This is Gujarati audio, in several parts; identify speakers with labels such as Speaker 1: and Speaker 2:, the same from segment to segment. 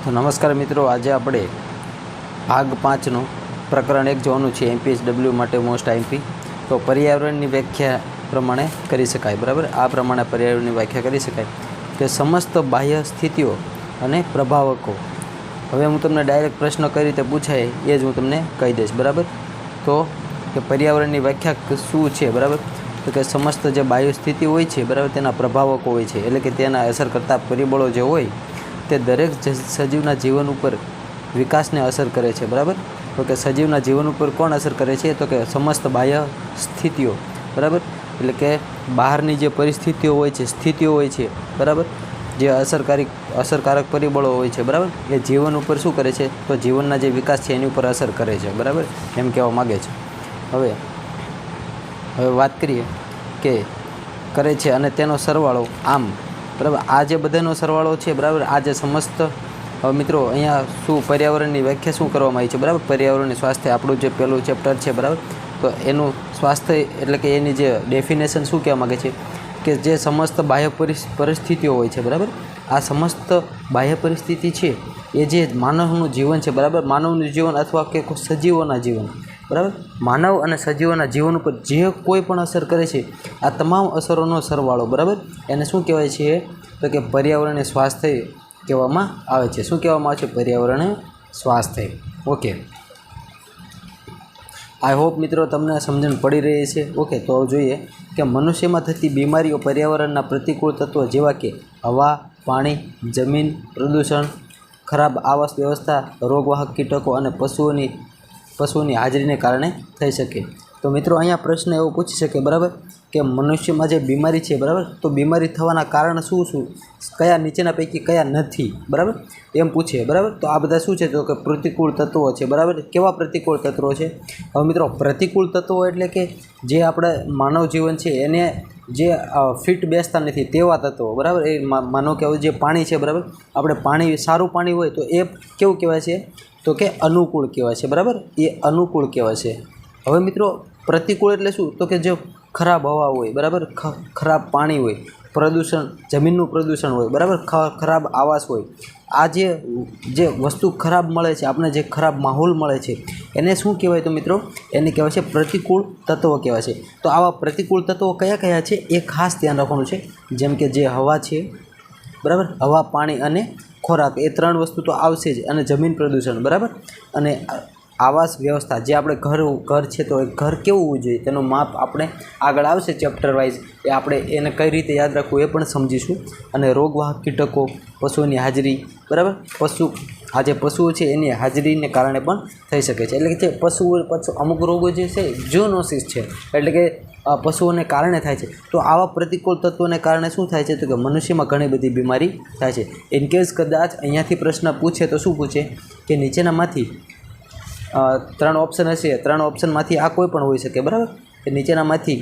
Speaker 1: तो नमस्कार मित्रों, आज આપણે भाग 5 प्रकरण 1 જોવાનું છે MPSW માટે મોસ્ટ આઈએમપી। તો પર્યાવરણની વ્યાખ્યા પ્રમાણે કરી શકાય, બરાબર। આ પ્રમાણે પર્યાવરણની વ્યાખ્યા કરી શકાય કે સમસ્ત બાહ્ય સ્થિતિઓ અને પ્રભાવકો। હવે હું તમને ડાયરેક્ટ પ્રશ્ન કઈ રીતે પૂછાય એ જ હું તમને કહી દઈશ, બરાબર। તો કે પર્યાવરણની વ્યાખ્યા શું છે, બરાબર। તો કે સમસ્ત જે બાહ્ય સ્થિતિ હોય છે, બરાબર, તેના પ્રભાવકો હોય છે, એટલે કે તેના અસર કરતા પરિબળો જે હોય તે દરેક સજીવના જીવન ઉપર વિકાસને અસર કરે છે, બરાબર। તો કે સજીવના જીવન ઉપર કોણ અસર કરે છે? તો કે સમસ્ત બાહ્ય સ્થિતિઓ, બરાબર, એટલે કે બહારની જે પરિસ્થિતિઓ હોય છે, સ્થિતિઓ હોય છે, બરાબર, જે અસરકારક પરિબળો હોય છે, બરાબર, એ જીવન ઉપર શું કરે છે? તો જીવનના જે વિકાસ છે એની ઉપર અસર કરે છે, બરાબર, એમ કહેવા માગે છે। હવે વાત કરીએ કે કરે છે અને તેનો સરવાળો આમ, બરાબર, આ જે બધાનો સરવાળો છે, બરાબર, આ જે સમસ્ત મિત્રો અહીંયા શું પર્યાવરણની વ્યાખ્યા શું કરવામાં આવી છે, બરાબર। પર્યાવરણની સ્વાસ્થ્ય આપણું જે પહેલું ચેપ્ટર છે, બરાબર, તો એનું સ્વાસ્થ્ય એટલે કે એની જે ડેફિનેશન શું કહેવા માગે છે કે જે સમસ્ત બાહ્ય પરિસ્થિતિઓ હોય છે, બરાબર, આ સમસ્ત બાહ્ય પરિસ્થિતિ છે એ જે માનવનું જીવન છે, બરાબર, માનવનું જીવન અથવા કે સજીવોના જીવન, બરાબર, માનવ અને સજીવોના જીવન ઉપર જે કોઈ પણ અસર કરે છે આ તમામ અસરોનો સરવાળો, બરાબર, એને શું કહેવાય છે? તો કે પર્યાવરણીય સ્વાસ્થ્ય કહેવામાં આવે છે। શું કહેવામાં આવે છે? પર્યાવરણીય સ્વાસ્થ્ય। ઓકે, આઈ હોપ મિત્રો તમને સમજણ પડી રહી છે। ઓકે, તો જોઈએ કે મનુષ્યમાં થતી બીમારીઓ પર્યાવરણના પ્રતિકૂળ તત્વો જેવા કે હવા, પાણી, જમીન, પ્રદૂષણ, ખરાબ આવાસ વ્યવસ્થા, રોગવાહક કીટકો અને પશુઓની હાજરીને કારણે થઈ શકે। તો મિત્રો અહીંયા પ્રશ્ન એવો પૂછી શકે, બરાબર, કે મનુષ્યમાં જે બીમારી છે, બરાબર, તો બીમારી થવાના કારણ શું કયા નીચેના પૈકી કયા નથી, બરાબર, એમ પૂછે, બરાબર। તો આ બધા શું છે? તો કે પ્રતિકૂળ તત્વો છે, બરાબર। કેવા પ્રતિકૂળ તત્વો છે? હવે મિત્રો પ્રતિકૂળ તત્વો એટલે કે જે આપણે માનવ જીવન છે એને જે ફિટ બેસતા નથી તેવા તત્વો, બરાબર। એ માનો કે જે પાણી છે, બરાબર, આપણે પાણી સારું પાણી હોય તો એ કેવું કહેવાય છે? તો કે અનુકૂળ કહેવાય છે, બરાબર, એ અનુકૂળ કહેવાય છે। હવે મિત્રો પ્રતિકૂળ એટલે શું? તો કે જે ખરાબ હવા હોય, બરાબર, ખરાબ પાણી હોય, પ્રદૂષણ, જમીનનું પ્રદૂષણ હોય, બરાબર, ખરાબ આવાસ હોય, આ જે વસ્તુ ખરાબ મળે છે આપણે, જે ખરાબ માહોલ મળે છે એને શું કહેવાય? તો મિત્રો એને કહેવાય છે પ્રતિકૂળ તત્વો કહેવાય છે। તો આવા પ્રતિકૂળ તત્વો કયા કયા છે એ ખાસ ધ્યાન રાખવાનું છે। જેમ કે જે હવા છે, બરાબર, હવા, પાણી અને ખોરાક, એ 3 વસ્તુ તો આવશે જ, અને જમીન પ્રદૂષણ, બરાબર, અને આવાસ વ્યવસ્થા, જે આપણે ઘર છે તો એ ઘર કેવું હોવું જોઈએ તેનું માપ આપણે આગળ આવશે ચેપ્ટર વાઇઝ, એ આપણે એને કઈ રીતે યાદ રાખવું એ પણ સમજીશું। અને રોગવાહક કીટકો, પશુઓની હાજરી, બરાબર, આ જે પશુઓ છે એની હાજરીને કારણે પણ થઈ શકે છે, એટલે કે જે પશુઓ અમુક રોગો જે છે ઝૂનોસિસ છે, એટલે કે પશુઓને કારણે થાય છે। તો આવા પ્રતિકૂળ તત્વોને કારણે શું થાય છે? તો કે મનુષ્યમાં ઘણી બધી બીમારી થાય છે। ઇનકેસ કદાચ અહીંયાથી પ્રશ્ન પૂછે તો શું પૂછે કે નીચેનામાંથી 3 ઓપ્શન હશે, 3 ઓપ્શનમાંથી આ કોઈ પણ હોઈ શકે, બરાબર, કે નીચેનામાંથી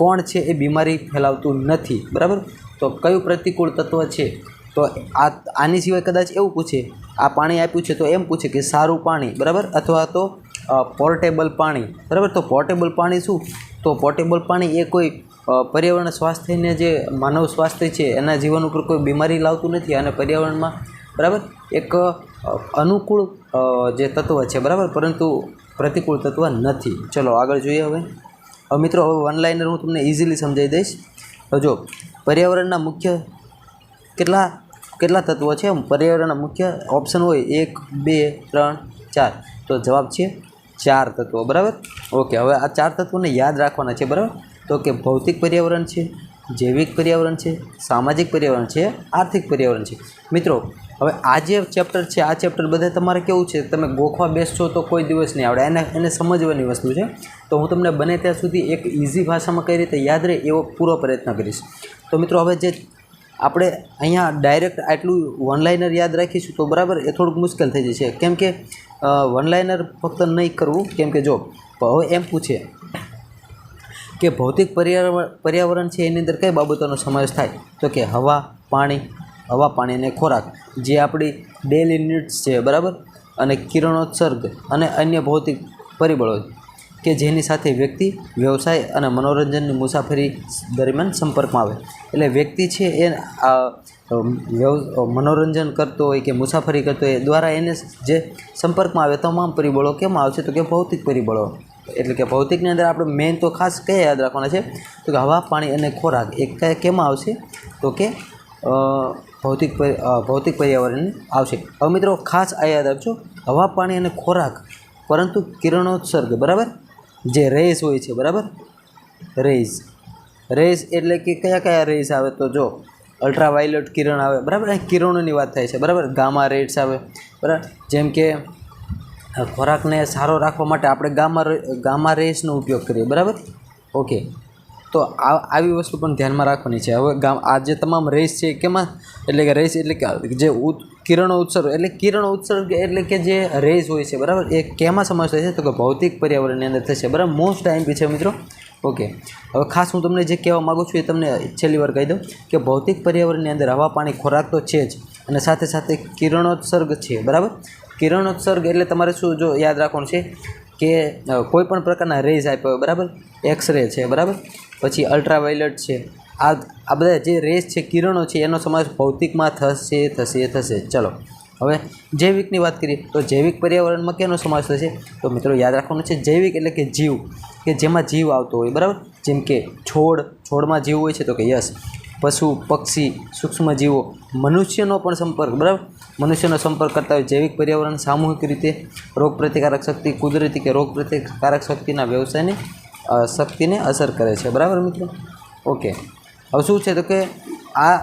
Speaker 1: કોણ છે એ બીમારી ફેલાવતું નથી, બરાબર। તો કયું પ્રતિકૂળ તત્વ છે? તો આની સિવાય કદાચ એવું પૂછે, આ પાણી આપ્યું છે તો એમ પૂછે કે સારું પાણી, બરાબર, અથવા તો પોર્ટેબલ પાણી, બરાબર। તો પોર્ટેબલ પાણી શું? તો પોર્ટેબલ પાણી એ કોઈ પર્યાવરણ સ્વાસ્થ્યને, જે માનવ સ્વાસ્થ્ય છે એના જીવન ઉપર કોઈ બીમારી લાવતું નથી, અને પર્યાવરણમાં, બરાબર, એક અનુકૂળ જે તત્વ છે, બરાબર, પરંતુ પ્રતિકૂળ તત્વ નથી। ચલો આગળ જોઈએ। હવે મિત્રો હવે વન લાઇનર હું તમને ઇઝીલી સમજાવી દઈશ। તો જો પર્યાવરણના મુખ્ય કેટલા તત્વો છે? પર્યાવરણના મુખ્ય ઓપ્શન હોય 1, 2, 3, 4, તો જવાબ છે 4 તત્વો, બરાબર। ઓકે, હવે આ 4 તત્વોને યાદ રાખવાના છે, બરાબર। તો કે ભૌતિક પર્યાવરણ છે, જૈવિક પર્યાવરણ છે, સામાજિક પર્યાવરણ છે, આર્થિક પર્યાવરણ છે। મિત્રો હવે આ જે ચેપ્ટર છે, આ ચેપ્ટર બધા તમારે કેવું છે, તમે ગોખવા બેસશો તો કોઈ દિવસ નહીં આવડે, એને સમજવાની વસ્તુ છે। તો હું તમને બને ત્યાં સુધી એક ઇઝી ભાષામાં કઈ રીતે યાદ રહે એવો પૂરો પ્રયત્ન કરીશ। તો મિત્રો હવે જે આપણે અહીંયા ડાયરેક્ટ આટલું વન લાઇનર યાદ રાખીશું તો બરાબર એ થોડુંક મુશ્કેલ થઈ જશે, કેમ કે વન લાઇનર ફક્ત નહીં કરવું, કેમ કે જો હવે એમ પૂછે કે ભૌતિક પર્યાવરણ છે એની અંદર કઈ બાબતોનો સમાવેશ થાય? તો કે હવા, પાણી અને ખોરાક, જે આપણી ડેલી નીડ્સ છે, બરાબર, અને કિરણોત્સર્ગ અને અન્ય ભૌતિક પરિબળો કે જેની સાથે વ્યક્તિ વ્યવસાય અને મનોરંજનની મુસાફરી દરમિયાન સંપર્કમાં આવે। એટલે વ્યક્તિ છે એ મનોરંજન કરતો હોય કે મુસાફરી કરતો હોય દ્વારા એને જે સંપર્કમાં આવે તમામ પરિબળો કેમાં આવશે તો કે ભૌતિક પરિબળો. એટલે કે ભૌતિકની અંદર આપણે મેઇન તો ખાસ કયા યાદ રાખવાના છે તો કે હવા, પાણી અને ખોરાક એ કેમાં આવશે તો કે ભૌતિક પર્યાવરણ આવશે. હવે મિત્રો ખાસ આ યાદ રાખજો, હવા, પાણી અને ખોરાક, પરંતુ કિરણોત્સર્ગ, બરાબર, જે રેઝ હોય છે, બરાબર, રેઝ એટલે કે કયા રેઝ આવે તો જો અલ્ટ્રાવાયોલેટ કિરણ આવે, બરાબર, અહીં કિરણોની વાત થાય છે, બરાબર, ગામા રેઝ આવે, બરાબર. જેમ કે ખોરાકને સારો રાખવા માટે આપણે ગામા રેઝનો ઉપયોગ કરીએ, બરાબર, ઓકે. તો આવી વસ્તુ પણ ધ્યાનમાં રાખવાની છે. હવે આ જે તમામ રેસ છે કેમાં, એટલે કે રેસ એટલે કે જે કિરણોત્સર્ગ એટલે કે જે રેસ હોય છે, બરાબર, એ કેમાં સમાવેશ થાય છે તો કે ભૌતિક પર્યાવરણની અંદર થશે, બરાબર. મોસ્ટ ટાઈમ છે મિત્રો, ઓકે. હવે ખાસ હું તમને જે કહેવા માગું છું એ તમને છેલ્લી વાર કહી દઉં કે ભૌતિક પર્યાવરણની અંદર હવા, પાણી, ખોરાક તો છે જ, અને સાથે સાથે કિરણોત્સર્ગ છે, બરાબર. કિરણોત્સર્ગ એટલે તમારે શું જો યાદ રાખવાનું છે કે કોઈ પણ પ્રકારના રેઝ આપ્યા હોય, બરાબર, એક્સરે છે, બરાબર, પછી અલ્ટ્રાવાયોલેટ છે, આ બધા જે રેઝ છે, કિરણો છે, એનો સમાવેશ ભૌતિકમાં થશે. ચલો હવે જૈવિકની વાત કરીએ તો જૈવિક પર્યાવરણમાં કેનો સમાવેશ થશે તો મિત્રો યાદ રાખવાનું છે જૈવિક એટલે કે જીવ, કે જેમાં જીવ આવતો હોય, બરાબર. જેમ કે છોડમાં જીવ હોય છે તો કે યસ, પશુ, પક્ષી, સૂક્ષ્મ જીવો, મનુષ્યનો પણ સંપર્ક, બરાબર, મનુષ્યનો સંપર્ક કરતા હોય. જૈવિક પર્યાવરણ સામૂહિક રીતે રોગપ્રતિકારક શક્તિ, કુદરતી કે રોગપ્રતિકારક શક્તિના વ્યવસાયને શક્તિને અસર કરે છે, બરાબર મિત્રો, ઓકે. હવે શું છે તો કે આ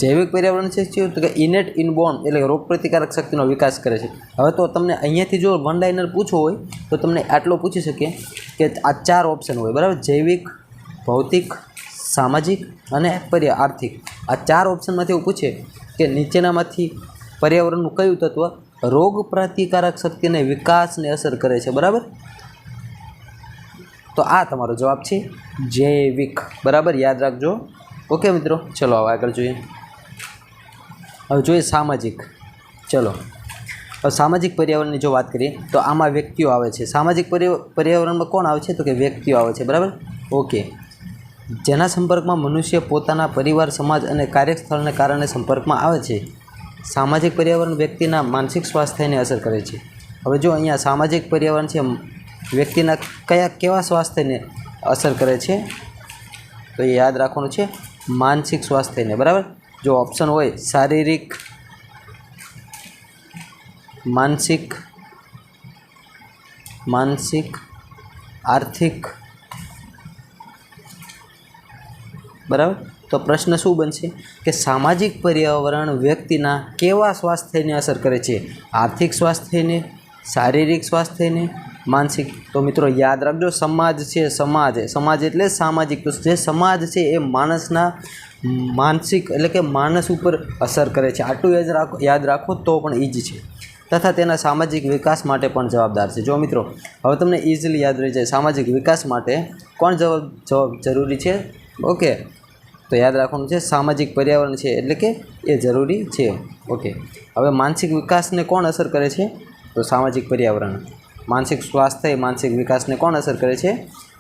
Speaker 1: જૈવિક પર્યાવરણ છે શું તો કે ઇનેટ ઇનબોર્ન એટલે કે રોગપ્રતિકારક શક્તિનો વિકાસ કરે છે. હવે તો તમને અહીંયાથી જો વન લાઇનર પૂછવો હોય તો તમને આટલો પૂછી શકીએ કે આ 4 ઓપ્શન હોય, બરાબર, જૈવિક, ભૌતિક, સામાજિક અને આર્થિક. આ 4 ઓપ્શનમાંથી એવું પૂછે કે નીચેનામાંથી પર્યાવરણનું કયું તત્વ રોગ પ્રતિકારક શક્તિને વિકાસને અસર કરે છે, બરાબર. તો આ તમારો જવાબ છે જૈવિક, બરાબર, યાદ રાખજો, ઓકે મિત્રો. ચલો હવે આગળ જોઈએ. હવે જોઈએ સામાજિક. ચલો હવે સામાજિક પર્યાવરણની જો વાત કરીએ તો આમાં વ્યક્તિઓ આવે છે. સામાજિક પર્યાવરણમાં કોણ આવે છે તો કે વ્યક્તિઓ આવે છે, બરાબર, ઓકે. જેના સંપર્કમાં મનુષ્ય પોતાના પરિવાર, સમાજ અને કાર્યસ્થળને કારણે સંપર્કમાં આવે છે. સામાજિક પર્યાવરણ વ્યક્તિના માનસિક સ્વાસ્થ્યને અસર કરે છે. હવે જો અહીંયા સામાજિક પર્યાવરણ છે વ્યક્તિના કેવા સ્વાસ્થ્યને અસર કરે છે તો એ યાદ રાખવાનું છે માનસિક સ્વાસ્થ્યને, બરાબર. જો ઓપ્શન હોય શારીરિક, માનસિક, આર્થિક, બરાબર, તો પ્રશ્ન શું બનશે કે સામાજિક પર્યાવરણ વ્યક્તિના કેવા સ્વાસ્થ્યને અસર કરે છે, આર્થિક સ્વાસ્થ્યને, શારીરિક સ્વાસ્થ્યને, માનસિક. તો મિત્રો યાદ રાખજો સમાજ છે, સમાજ એટલે સામાજિક. તો જે સમાજ છે એ માણસના માનસિક એટલે કે માનસ ઉપર અસર કરે છે. આટલું યાદ રાખો તો પણ ઇઝી છે, તથા તેના સામાજિક વિકાસ માટે પણ જવાબદાર છે. જો મિત્રો હવે તમને ઇઝીલી યાદ રહી જાય સામાજિક વિકાસ માટે કોણ જવાબ જરૂરી છે, ઓકે. તો યાદ રાખવાનું છે સામાજિક પર્યાવરણ છે એટલે કે એ જરૂરી છે, ઓકે. હવે માનસિક વિકાસને કોણ અસર કરે છે તો સામાજિક પર્યાવરણ. માનસિક સ્વાસ્થ્ય, માનસિક વિકાસને કોણ અસર કરે છે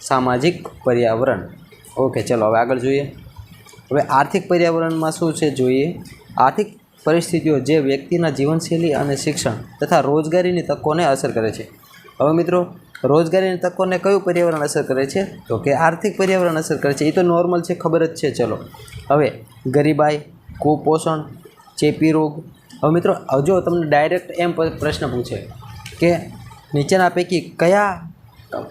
Speaker 1: સામાજિક પર્યાવરણ, ઓકે. ચલો હવે આગળ જોઈએ. હવે આર્થિક પર્યાવરણમાં શું છે જોઈએ. આર્થિક પરિસ્થિતિઓ જે વ્યક્તિના જીવનશૈલી અને શિક્ષણ તથા રોજગારીની તકોને અસર કરે છે. હવે મિત્રો રોજગારીની તકોને કયું પર્યાવરણ અસર કરે છે તો કે આર્થિક પર્યાવરણ અસર કરે છે. એ તો નોર્મલ છે, ખબર જ છે. ચલો હવે ગરીબાઈ, કુપોષણ, ચેપી રોગ. હવે મિત્રો જો તમને ડાયરેક્ટ એમ પ્રશ્ન પૂછે કે નીચેના પૈકી કયા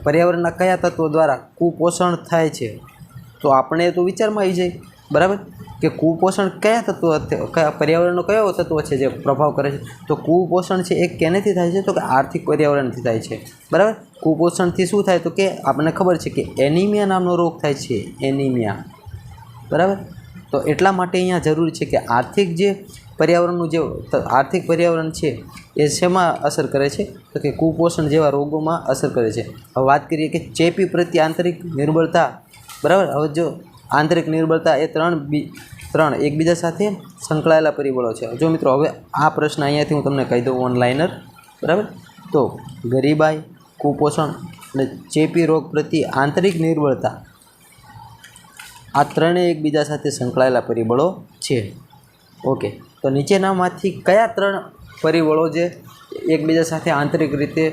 Speaker 1: પર્યાવરણના કયા તત્વો દ્વારા કુપોષણ થાય છે તો આપણે તો વિચારમાં આવી જાય, બરાબર, કે કુપોષણ કયા તત્વો, કયા પર્યાવરણનો કયો તત્વ છે જે પ્રભાવ કરે છે. તો કુપોષણ છે એ કેનેથી થાય છે તો કે આર્થિક પર્યાવરણથી થાય છે, બરાબર. કુપોષણથી શું થાય તો કે આપણને ખબર છે કે એનિમિયા નામનો રોગ થાય છે, એનિમિયા, બરાબર. તો એટલા માટે અહીંયા જરૂરી છે કે આર્થિક પર્યાવરણ છે એ શેમાં અસર કરે છે તો કે કુપોષણ જેવા રોગોમાં અસર કરે છે. હવે વાત કરીએ કે ચેપી પ્રત્યે આંતરિક નિર્બળતા, બરાબર. હવે જો આંતરિક નિર્બળતા એ ત્રણ એકબીજા સાથે સંકળાયેલા પરિબળો છે. જો મિત્રો હવે આ પ્રશ્ન અહીંયાથી હું તમને કહી દઉં ઓનલાઈનર, બરાબર. તો ગરીબાઈ, કુપોષણ અને ચેપી રોગ પ્રત્યે આંતરિક નિર્બળતા, આ ત્રણેય એકબીજા સાથે સંકળાયેલા પરિબળો છે. ઓકે, તો નીચેનામાંથી કયા 3 પરિબળો જે એકબીજા સાથે આંતરિક રીતે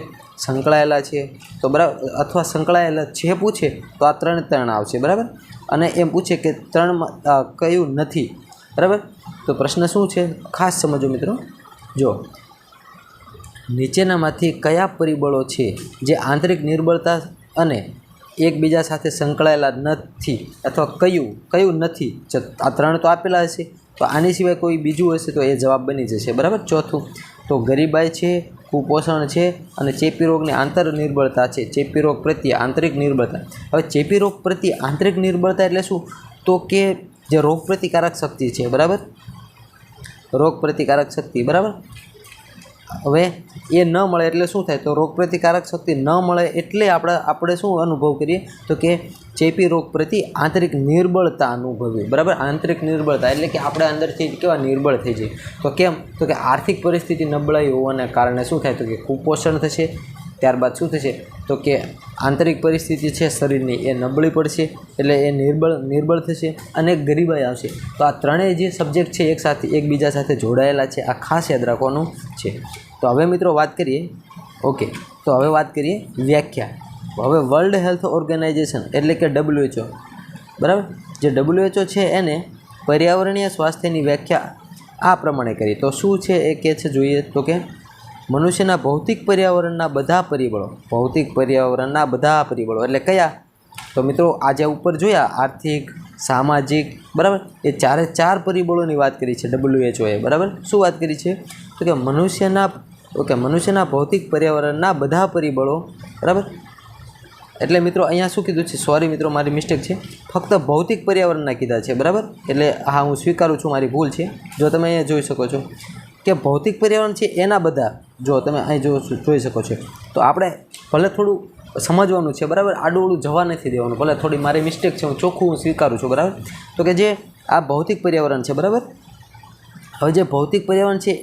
Speaker 1: સંકળાયેલા છે, તો બરાબર, અથવા સંકળાયેલા છે પૂછે તો આ 3 આવશે, બરાબર. અને એમ પૂછે કે 3માં કયું નથી, બરાબર. તો પ્રશ્ન શું છે ખાસ સમજો મિત્રો. જો નીચેનામાંથી કયા પરિબળો છે જે આંતરિક નિર્બળતા અને એકબીજા સાથે સંકળાયેલા નથી, અથવા કયું નથી. આ 3 તો આપેલા હશે, તો આની સિવાય કોઈ બીજું હશે તો એ જવાબ બની જશે, બરાબર. ચોથું, તો ગરીબાઈ છે, કુપોષણ છે અને ચેપી રોગની આંતર નિર્બળતા છે. ચેપી રોગ પ્રત્યે આંતરિક નિર્બળતા. હવે ચેપી રોગ પ્રત્યે આંતરિક નિર્બળતા એટલે શું? તો કે જે રોગ પ્રતિકારક શક્તિ છે, બરાબર, રોગ પ્રતિકારક શક્તિ, બરાબર. હવે એ ન મળે એટલે શું થાય? તો રોગ પ્રતિકારક શક્તિ ન મળે એટલે આપણે શું અનુભવ કરીએ? તો કે ચેપી રોગ પ્રત્યે આંતરિક નિર્બળતા અનુભવીએ, બરાબર. આંતરિક નિર્બળતા એટલે કે આપણે અંદરથી કેવા નિર્બળ થઈ જઈએ. તો કેમ? તો કે આર્થિક પરિસ્થિતિ નબળાઈ હોવાને કારણે શું થાય? તો કે કુપોષણ થશે. ત્યારબાદ શું થશે? તો કે આંતરિક પરિસ્થિતિ છે શરીરની એ નબળી પડશે, એટલે એ નિર્બળ થશે અને ગરીબાઈ આવશે. તો આ ત્રણેય જે સબ્જેક્ટ છે એકબીજા સાથે જોડાયેલા છે, આ ખાસ યાદ રાખવાનું છે. તો હવે મિત્રો વાત કરીએ, ઓકે, તો હવે વાત કરીએ વ્યાખ્યા. હવે વર્લ્ડ હેલ્થ ઓર્ગેનાઇઝેશન એટલે કે WHO, બરાબર, જે WHO છે એને પર્યાવરણીય સ્વાસ્થ્યની વ્યાખ્યા આ પ્રમાણે કરી. તો શું છે એ કહે છે જોઈએ તો કે મનુષ્યના ભૌતિક પર્યાવરણના બધા પરિબળો એટલે કયા? તો મિત્રો આજે ઉપર જોયા આર્થિક, સામાજિક, બરાબર, એ 4 પરિબળોની વાત કરી છે WHOએ, બરાબર. શું વાત કરી છે? તો કે મનુષ્યના ભૌતિક પર્યાવરણના બધા પરિબળો, બરાબર. એટલે મિત્રો અહીંયા શું કીધું છે? સોરી મિત્રો, મારી મિસ્ટેક છે, ફક્ત ભૌતિક પર્યાવરણના કીધા છે, બરાબર. એટલે હા, હું સ્વીકારું છું, મારી ભૂલ છે. જો તમે અહીંયા જોઈ શકો છો કે ભૌતિક પર્યાવરણ છે એના બધા, જો તમે અહીં જોઈ શકો છો. તો આપણે ભલે થોડું સમજવાનું છે, બરાબર, આડું જવા નથી દેવાનું. ભલે થોડી મારી મિસ્ટેક છે, હું ચોખ્ખું સ્વીકારું છું, બરાબર. તો કે જે આ ભૌતિક પર્યાવરણ છે, બરાબર, હવે જે ભૌતિક પર્યાવરણ છે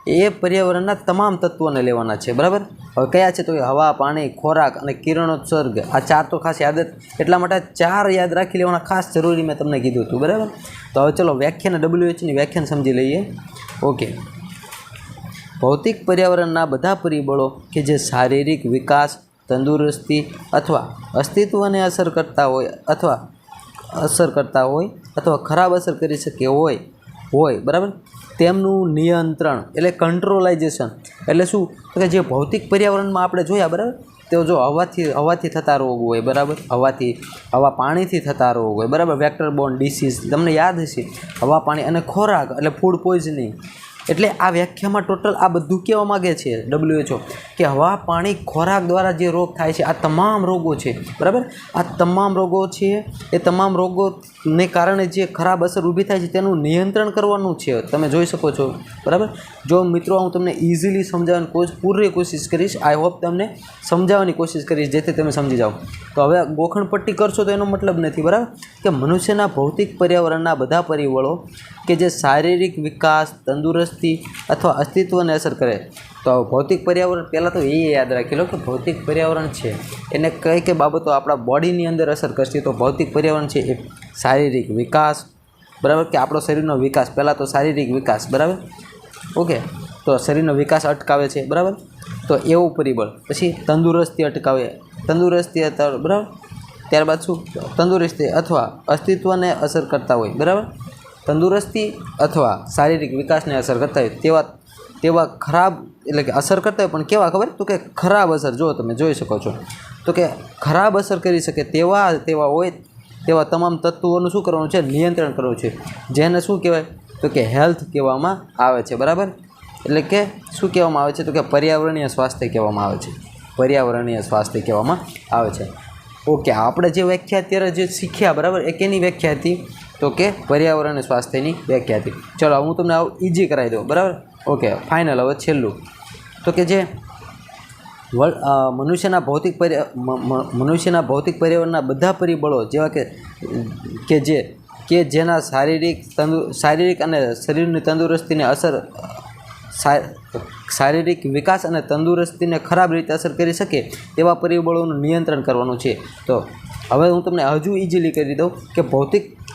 Speaker 1: એ પર્યાવરણના તમામ તત્વોને લેવાના છે, બરાબર. હવે કયા છે? તો કે હવા, પાણી, ખોરાક અને કિરણોત્સર્ગ. આ 4 તો ખાસ યાદ, એટલા માટે 4 યાદ રાખી લેવાના ખાસ જરૂરી મેં તમને કીધું હતું, બરાબર. તો હવે ચલો વ્યાખ્યાને WHOની વ્યાખ્યાને સમજી લઈએ. ઓકે, ભૌતિક પર્યાવરણના બધા પરિબળો કે જે શારીરિક વિકાસ, તંદુરસ્તી અથવા અસ્તિત્વને અસર કરતા હોય અથવા ખરાબ અસર કરી શકે હોય, બરાબર, તેમનું નિયંત્રણ એટલે કંટ્રોલાઇઝેશન. એટલે શું? તો કે જે ભૌતિક પર્યાવરણમાં આપણે જોયા, બરાબર, તો જો હવાથી થતા રોગ હોય, બરાબર, હવા પાણીથી થતા રોગ હોય, બરાબર, વેક્ટર બોર્ન ડિસીઝ તમને યાદ હશે, હવા, પાણી અને ખોરાક એટલે ફૂડ પોઈઝનિંગ. એટલે આ વ્યાખ્યામાં ટોટલ આ બધું કહેવા માગે છે WHO કે હવા, પાણી, ખોરાક દ્વારા જે રોગ થાય છે, આ તમામ રોગો છે, બરાબર. આ તમામ રોગો છે, એ તમામ રોગોને કારણે જે ખરાબ અસર ઊભી થાય છે તેનું નિયંત્રણ કરવાનું છે. તમે જોઈ શકો છો, બરાબર. જો મિત્રો હું તમને ઇઝીલી સમજાવવાની પૂરી કોશિશ કરીશ. આઈ હોપ તમને સમજાવવાની કોશિશ કરીશ જેથી તમે સમજી જાઓ. તો હવે ગોખણપટ્ટી કરશો તો એનો મતલબ નથી, બરાબર, કે મનુષ્યના ભૌતિક પર્યાવરણના બધા પરિબળો કે જે શારીરિક વિકાસ, તંદુરસ્તી અથવા અસ્તિત્વને અસર કરે. તો ભૌતિક પર્યાવરણ પહેલાં તો એ યાદ રાખી લો કે ભૌતિક પર્યાવરણ છે એને કઈ બાબતો આપણા બોડીની અંદર અસર કરશે. તો ભૌતિક પર્યાવરણ છે એ શારીરિક વિકાસ, બરાબર, કે આપણો શરીરનો વિકાસ, પહેલાં તો શારીરિક વિકાસ, બરાબર, ઓકે, તો શરીરનો વિકાસ અટકાવે છે, બરાબર. તો એવું પરિબળ. પછી તંદુરસ્તી અટકાવે, બરાબર. ત્યારબાદ શું? તંદુરસ્તી અથવા અસ્તિત્વને અસર કરતા હોય, બરાબર. તંદુરસ્તી અથવા શારીરિક વિકાસને અસર કરતા હોય તેવા ખરાબ, એટલે કે અસર કરતા હોય પણ કેવા ખબર? તો કે ખરાબ અસર, જો તમે જોઈ શકો છો, તો કે ખરાબ અસર કરી શકે તેવા તમામ તત્વોનું શું કરવાનું છે? નિયંત્રણ કરવું છે. જેને શું કહેવાય? તો કે હેલ્થ કહેવામાં આવે છે, બરાબર. એટલે કે શું કહેવામાં આવે છે? તો કે પર્યાવરણીય સ્વાસ્થ્ય કહેવામાં આવે છે. ઓકે, આપણે જે વ્યાખ્યા અત્યારે જે શીખ્યા, બરાબર, એ કેની વ્યાખ્યા હતી? તો કે પર્યાવરણ સ્વાસ્થ્યની વ્યાખ્યા હતી. ચલો હું તમને આવું ઇઝી કરાવી દઉં, બરાબર. Okay, final. હવે છેલ્લું તો કે જે મનુષ્યના ભૌતિક પર્યાવરણના બધા પરિબળો જેવા કે જેના શારીરિક અને શરીરની તંદુરસ્તીને શારીરિક વિકાસ અને તંદુરસ્તીને ખરાબ રીતે અસર કરી શકે તેવા પરિબળોનું નિયંત્રણ કરવાનું છે. તો હવે હું તમને હજુ ઇઝીલી કરી દઉં કે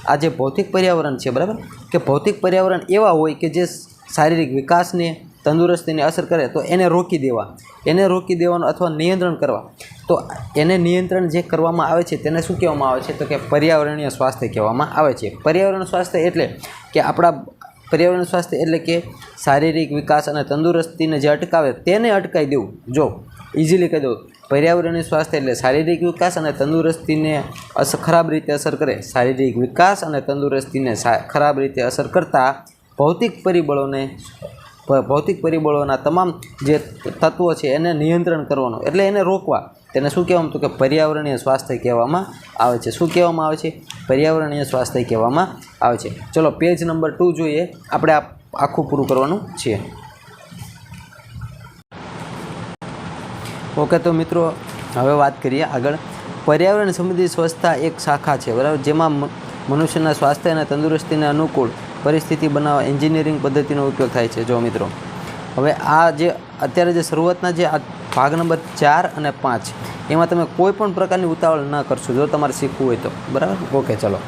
Speaker 1: આ જે ભૌતિક પર્યાવરણ છે, બરાબર, કે ભૌતિક પર્યાવરણ એવા હોય કે જે શારીરિક વિકાસને તંદુરસ્તીને અસર કરે તો એને રોકી દેવાનું અથવા નિયંત્રણ કરવા. તો એને નિયંત્રણ જે કરવામાં આવે છે તેને શું કહેવામાં આવે છે? તો કે પર્યાવરણીય સ્વાસ્થ્ય કહેવામાં આવે છે. પર્યાવરણ સ્વાસ્થ્ય એટલે કે પર્યાવરણ સ્વાસ્થ્ય એટલે કે શારીરિક વિકાસ અને તંદુરસ્તીને જે અટકાવે તેને અટકાવી દેવું. જો ઇઝીલી કહી દઉં, પર્યાવરણીય સ્વાસ્થ્ય એટલે શારીરિક વિકાસ અને તંદુરસ્તીને ખરાબ રીતે અસર કરે. શારીરિક વિકાસ અને તંદુરસ્તીને ખરાબ રીતે અસર કરતા ભૌતિક પરિબળોના તમામ જે તત્વો છે એને નિયંત્રણ કરવાનું, એટલે એને રોકવા. તેને શું કહેવામાં? તો કે પર્યાવરણીય સ્વાસ્થ્ય કહેવામાં આવે છે. શું કહેવામાં આવે છે? પર્યાવરણીય સ્વાસ્થ્ય કહેવામાં આવે છે. ચલો પેજ નંબર 2 જોઈએ. આપણે આખું પૂરું કરવાનું છે. ઓકે, તો મિત્રો હવે વાત કરીએ આગળ. પર્યાવરણ સંબંધિત સ્વચ્છતા એક શાખા છે, બરાબર, જેમાં મનુષ્યના સ્વાસ્થ્ય અને તંદુરસ્તીને અનુકૂળ પરિસ્થિતિ બનાવવા એન્જિનિયરિંગ પદ્ધતિનો ઉપયોગ થાય છે. જો મિત્રો, હવે આ જે અત્યારે જે શરૂઆતના જે આ ભાગ નંબર 4 અને 5 એમાં તમે કોઈ પણ પ્રકારની ઉતાવળ ન કરશો જો તમારે શીખવું હોય તો, બરાબર. ઓકે, ચલો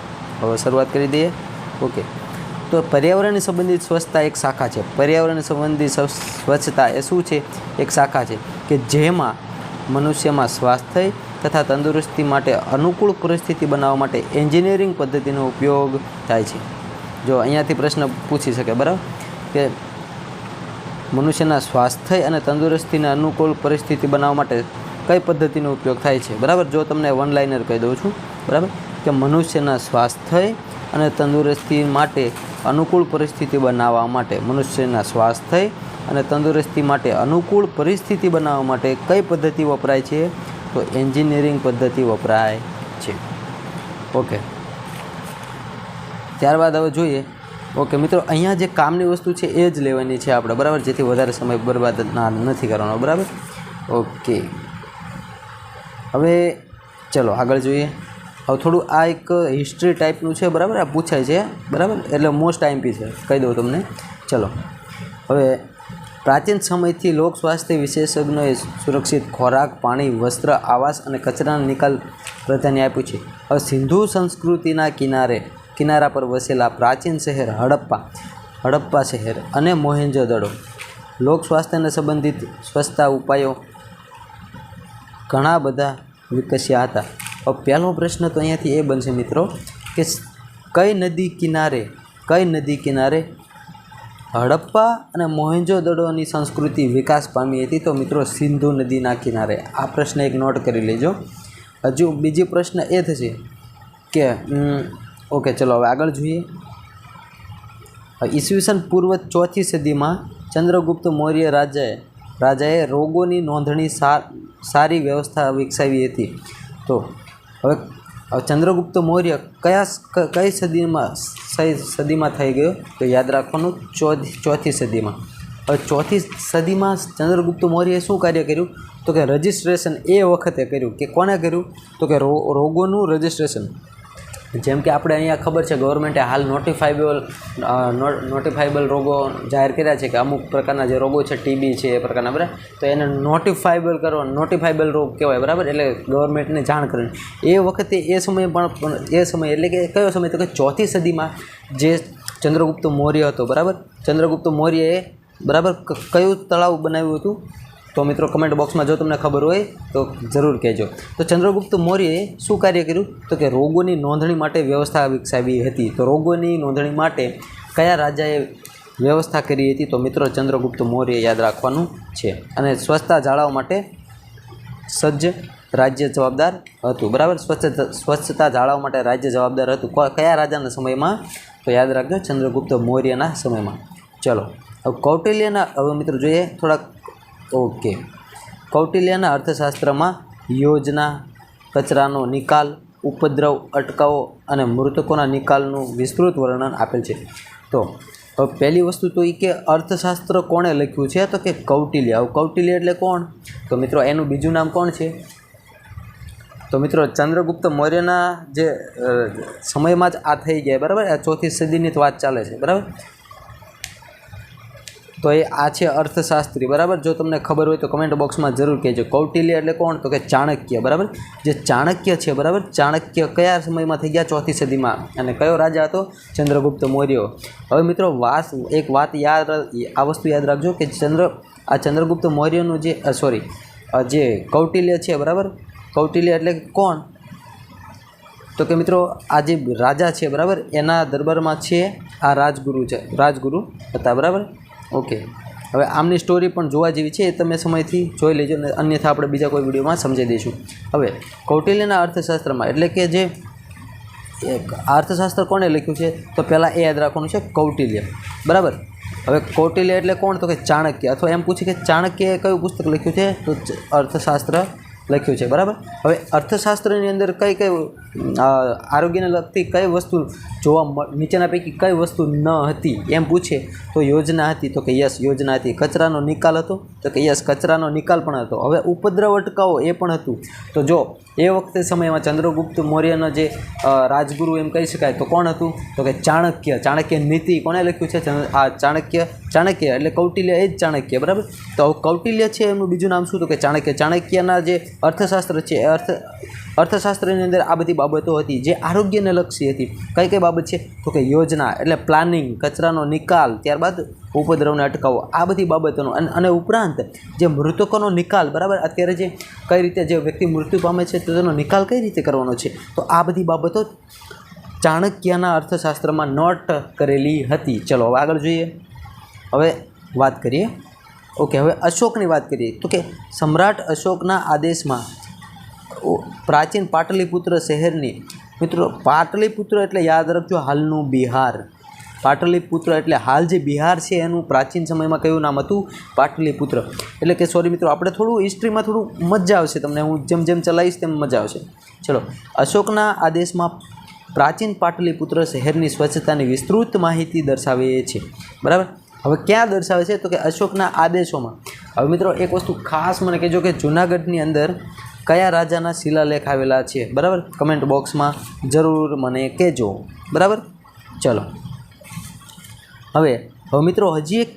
Speaker 1: હવે શરૂઆત કરી દઈએ. ઓકે, તો પર્યાવરણ સંબંધિત સ્વચ્છતા એક શાખા છે. પર્યાવરણ સંબંધિત સ્વચ્છતા એ શું છે? એક શાખા છે કે જેમાં મનુષ્યમાં સ્વાસ્થ્ય તથા તંદુરસ્તી માટે અનુકૂળ પરિસ્થિતિ બનાવવા માટે એન્જિનિયરિંગ પદ્ધતિનો ઉપયોગ થાય છે. જો અહીંયાથી પ્રશ્ન પૂછી શકે, બરાબર, કે મનુષ્યના સ્વાસ્થ્ય અને તંદુરસ્તીને અનુકૂળ પરિસ્થિતિ બનાવવા માટે કઈ પદ્ધતિનો ઉપયોગ થાય છે, બરાબર. જો તમને વન લાઇનર કહી દઉં છું, બરાબર, કે મનુષ્યના સ્વાસ્થ્ય અને તંદુરસ્તી માટે અનુકૂળ પરિસ્થિતિ બનાવવા માટે મનુષ્યના સ્વાસ્થ્ય અને તંદુરસ્તી માટે અનુકૂળ પરિસ્થિતિ બનાવવા માટે કઈ પદ્ધતિ વપરાય છે? તો એન્જિનિયરિંગ પદ્ધતિ વપરાય છે. ઓકે, ત્યારબાદ હવે જોઈએ. ઓકે મિત્રો, અહીંયા જે કામની વસ્તુ છે એ જ લેવાની છે આપણે, બરાબર, જેથી વધારે સમય બરબાદ નથી કરવાનો, બરાબર. ઓકે, હવે ચલો આગળ જોઈએ. હવે થોડું આ એક હિસ્ટ્રી ટાઈપનું છે, બરાબર, આ પૂછાય છે, બરાબર, એટલે મોસ્ટ આઈએમપી છે, કહી દઉં તમને. ચલો હવે, પ્રાચીન સમયથી લોક સ્વાસ્થ્ય વિશેષજ્ઞોએ સુરક્ષિત ખોરાક, પાણી, વસ્ત્ર, આવાસ અને કચરાના નિકાલ પ્રાધાન્ય આપ્યું છે. હવે સિંધુ સંસ્કૃતિના કિનારા પર વસેલા પ્રાચીન શહેર હડપ્પા શહેર અને મોહેંજો-દડો લોક સ્વાસ્થ્યને સંબંધિત સ્વચ્છતા ઉપાયો ઘણા બધા વિકસ્યા હતા. હવે પહેલો પ્રશ્ન તો અહીંયાથી એ બનશે મિત્રો કે કઈ નદી કિનારે હડપ્પા અને મોહેંજો-દડોની સંસ્કૃતિ વિકાસ પામી હતી? તો મિત્રો સિંધુ નદીના કિનારે. આ પ્રશ્ન એક નોટ કરી લેજો. હજુ બીજી પ્રશ્ન એ થશે કે ઓકે, ચલો હવે આગળ જોઈએ. ઈસવીસન પૂર્વ 4th સદીમાં ચંદ્રગુપ્ત મૌર્ય રાજાએ રોગોની નોંધણી સારી વ્યવસ્થા વિકસાવી હતી. તો હવે ચંદ્રગુપ્ત મૌર્ય કઈ સદીમાં થઈ ગયો? તો યાદ રાખવાનું, 4th સદીમાં. હવે 4th સદીમાં ચંદ્રગુપ્ત મૌર્યએ શું કાર્ય કર્યું? તો કે રજિસ્ટ્રેશન એ વખતે કર્યું. કે કોને કર્યું? તો કે રોગોનું રજિસ્ટ્રેશન. જેમ કે આપણે અહીંયા ખબર છે ગવર્મેન્ટે હાલ નોટિફાયેબલ રોગો જાહેર કર્યા છે કે અમુક પ્રકારના જે રોગો છે, ટીબી છે એ પ્રકારના, બરાબર, તો એને નોટિફાયેબલ રોગ કહેવાય, બરાબર, એટલે ગવર્મેન્ટને જાણ કરવી. એ વખતે એ સમય એટલે કે કયો સમય? તો કે 4th સદીમાં જે ચંદ્રગુપ્ત મૌર્ય હતો, બરાબર, ચંદ્રગુપ્ત મૌર્યએ, બરાબર, કયું તળાવ બનાવ્યું હતું? તો મિત્રો કમેન્ટ બોક્સમાં જો તમને ખબર હોય તો જરૂર કહેજો. તો ચંદ્રગુપ્ત મૌર્યએ શું કાર્ય કર્યું? તો કે રોગોની નોંધણી માટે વ્યવસ્થા વિકસાવી હતી. તો રોગોની નોંધણી માટે કયા રાજાએ વ્યવસ્થા કરી હતી? તો મિત્રો ચંદ્રગુપ્ત મૌર્ય યાદ રાખવાનું છે. અને સ્વચ્છતા જાળવવા માટે સજ્જ રાજ્ય જવાબદાર હતું, બરાબર, સ્વચ્છતા જાળવવા માટે રાજ્ય જવાબદાર હતું. કયા રાજાના સમયમાં? તો યાદ રાખજો, ચંદ્રગુપ્ત મૌર્યના સમયમાં. ચલો હવે કૌટિલ્યના, હવે મિત્રો જોઈએ થોડાક. ઓકે, કૌટિલ્યના અર્થશાસ્ત્રમાં યોજના, કચરાનો નિકાલ, ઉપદ્રવ અટકાવો અને મૃતકોના નિકાલનું વિસ્તૃત વર્ણન આપેલ છે. તો હવે પહેલી વસ્તુ તો એ કે અર્થશાસ્ત્ર કોણે લખ્યું છે? તો કે કૌટિલ્ય. હવે કૌટિલ્ય એટલે કોણ? તો મિત્રો એનું બીજું નામ કોણ છે? તો મિત્રો ચંદ્રગુપ્ત મૌર્યના જે સમયમાં જ આ થઈ ગયા, બરાબર, આ 4th સદીની વાત ચાલે છે, બરાબર. તો એ આ છે અર્થશાસ્ત્રી, બરાબર. જો તમને ખબર હોય તો કમેન્ટ બોક્સમાં જરૂર કહેજો. કૌટિલ્ય એટલે કોણ? તો કે ચાણક્ય, બરાબર. જે ચાણક્ય છે, બરાબર, ચાણક્ય કયા સમયમાં થઈ ગયા? 4થી સદીમાં. અને કયો રાજા હતો? ચંદ્રગુપ્ત મૌર્ય. હવે મિત્રો એક વાત આ વસ્તુ યાદ રાખજો કે ચંદ્રગુપ્ત મૌર્યનું જે કૌટિલ્ય છે, બરાબર, કૌટિલ્ય એટલે કોણ? તો કે મિત્રો આ જે રાજા છે, બરાબર, એના દરબારમાં છે આ રાજગુરુ હતા, બરાબર. ઓકે, હવે આમની સ્ટોરી પણ જોવા જેવી છે, એ તમે સમયથી જોઈ લેજો, અન્યથા આપણે બીજા કોઈ વિડીયોમાં સમજાવી દઈશું. હવે કૌટિલ્યના અર્થશાસ્ત્રમાં એટલે કે જે અર્થશાસ્ત્ર કોણે લખ્યું છે? તો પહેલાં એ યાદ રાખવાનું છે, કૌટિલ્ય, બરાબર. હવે કૌટિલ્ય એટલે કોણ? તો કે ચાણક્ય. અથવા એમ પૂછે કે ચાણક્યએ કયું પુસ્તક લખ્યું છે? તો અર્થશાસ્ત્ર લખ્યું છે, બરાબર. હવે અર્થશાસ્ત્રની અંદર કઈ આરોગ્યને લગતી કઈ વસ્તુ નીચેના પૈકી કઈ વસ્તુ ન હતી એમ પૂછે તો યોજના હતી. તો કે યસ, યોજના હતી. કચરાનો નિકાલ હતો? તો કે યસ, કચરાનો નિકાલ પણ હતો. હવે ઉપદ્રવ અટકાવો એ પણ હતું. તો જો એ વખતે સમયમાં ચંદ્રગુપ્ત મૌર્યનો જે રાજગુરુ એમ કહી શકાય તો કોણ હતું? તો કે ચાણક્ય નીતિ કોણે લખ્યું છે? આ ચાણક્ય એટલે કૌટિલ્ય, એ જ ચાણક્ય, બરાબર. તો કૌટિલ્ય છે એમનું બીજું નામ શું? તો કે ચાણક્યના જે અર્થશાસ્ત્ર છે એ અર્થશાસ્ત્રની અંદર આ બધી બાબતો હતી જે આરોગ્યને લક્ષી હતી. કઈ બાબત છે? તો કે યોજના એટલે પ્લાનિંગ, કચરાનો નિકાલ, ત્યારબાદ ઉપદ્રવને અટકાવો, આ બધી બાબતોનો. અને ઉપરાંત જે મૃતકોનો નિકાલ, બરાબર, અત્યારે જે કઈ રીતે જે વ્યક્તિ મૃત્યુ પામે છે તો તેનો નિકાલ કઈ રીતે કરવાનો છે, તો આ બધી બાબતો ચાણક્યના અર્થશાસ્ત્રમાં નોટ કરેલી હતી. ચલો હવે આગળ જોઈએ. હવે વાત કરીએ. ઓકે, હવે અશોકની વાત કરીએ તો કે સમ્રાટ અશોકના આદેશમાં પ્રાચીન પાટલીપુત્ર શહેરની, મિત્રો પાટલીપુત્ર એટલે યાદ રાખજો હાલનું બિહાર. પાટલીપુત્ર એટલે હાલ જે બિહાર છે એનું પ્રાચીન સમયમાં કયું નામ હતું? પાટલીપુત્ર. એટલે કે સોરી મિત્રો, આપણે થોડું હિસ્ટ્રીમાં થોડું મજા આવશે તમને, હું જેમ ચલાવીશ તેમ મજા આવશે. ચલો, અશોકના આદેશમાં પ્રાચીન પાટલીપુત્ર શહેરની સ્વચ્છતાની વિસ્તૃત માહિતી દર્શાવે છે, બરાબર. હવે ક્યાં દર્શાવે છે? તો કે અશોકના આદેશોમાં. હવે મિત્રો એક વસ્તુ ખાસ મને કહેજો કે જૂનાગઢની અંદર કયા રાજાના શિલાલેખ આવેલા છે, બરાબર. કમેન્ટ બોક્સમાં જરૂર મને કહેજો, બરાબર. ચલો હવે મિત્રો હજી એક